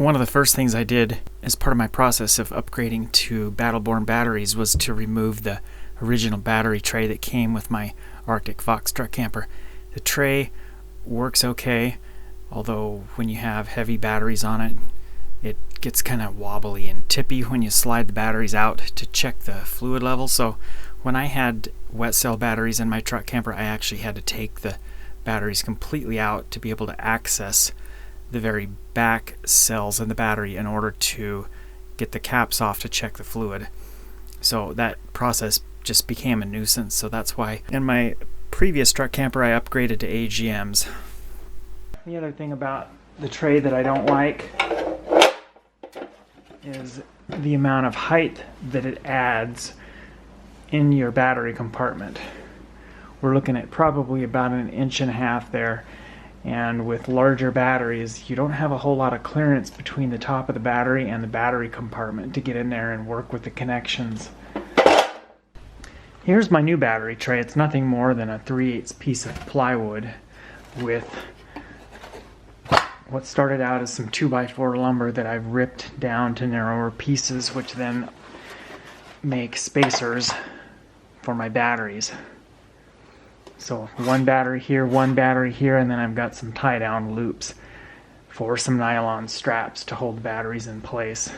One of the first things I did as part of my process of upgrading to Battleborn batteries was to remove the original battery tray that came with my Arctic Fox truck camper. The tray works okay, although when you have heavy batteries on it, it gets kind of wobbly and tippy when you slide the batteries out to check the fluid level. So when I had wet cell batteries in my truck camper, I actually had to take the batteries completely out to be able to access the very back cells in the battery in order to get the caps off to check the fluid. So that process just became a nuisance. So that's why in my previous truck camper I upgraded to AGMs. The other thing about the tray that I don't like is the amount of height that it adds in your battery compartment. We're looking at probably about 1.5 inches there, and with larger batteries you don't have a whole lot of clearance between the top of the battery and the battery compartment to get in there and work with the connections. Here's my new battery tray. It's nothing more than a 3/8 piece of plywood with what started out as some 2x4 lumber that I've ripped down to narrower pieces, which then make spacers for my batteries. So one battery here, and then I've got some tie-down loops for some nylon straps to hold the batteries in place.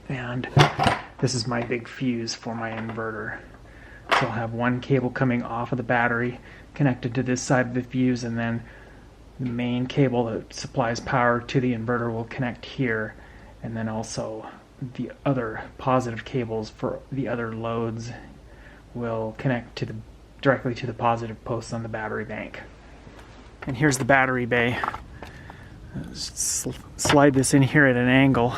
And this is my big fuse for my inverter. So I'll have one cable coming off of the battery connected to this side of the fuse, and then the main cable that supplies power to the inverter will connect here, and then also the other positive cables for the other loads will connect to directly to the positive posts on the battery bank. And here's the battery bay. Slide this in here at an angle,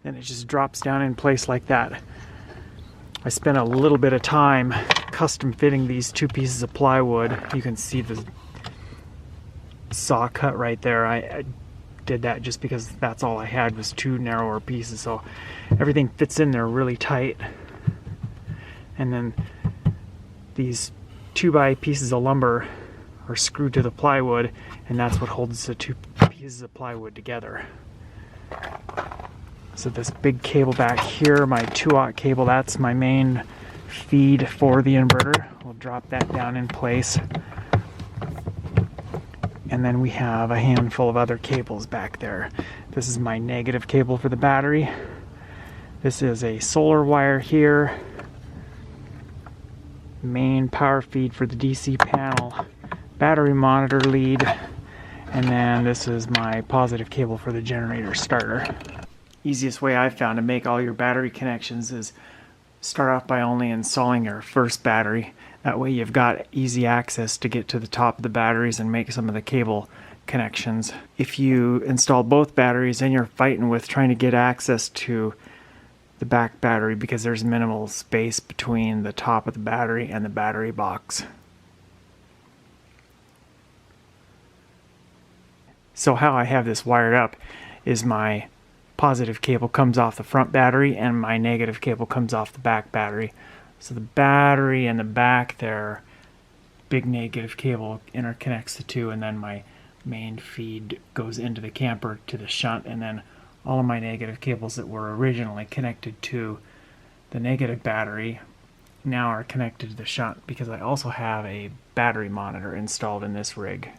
and it just drops down in place like that. I spent a little bit of time custom fitting these 2 pieces of plywood. You can see the saw cut right there. I did that just because that's all I had was 2 narrower pieces, so everything fits in there really tight. And then these 2x pieces of lumber are screwed to the plywood, and that's what holds the 2 pieces of plywood together. So this big cable back here, my 2-aught cable, that's my main feed for the inverter. We'll drop that down in place. And then we have a handful of other cables back there. This is my negative cable for the battery. This is a solar wire here. Main power feed for the DC panel, battery monitor lead, and then this is my positive cable for the generator starter. Easiest way I've found to make all your battery connections is start off by only installing your first battery. That way you've got easy access to get to the top of the batteries and make some of the cable connections. If you install both batteries, then you're fighting with trying to get access to the back battery because there's minimal space between the top of the battery and the battery box. So how I have this wired up is my positive cable comes off the front battery and my negative cable comes off the back battery. So the battery in the back there, big negative cable interconnects the two, and then my main feed goes into the camper to the shunt, and then all of my negative cables that were originally connected to the negative battery now are connected to the shunt because I also have a battery monitor installed in this rig.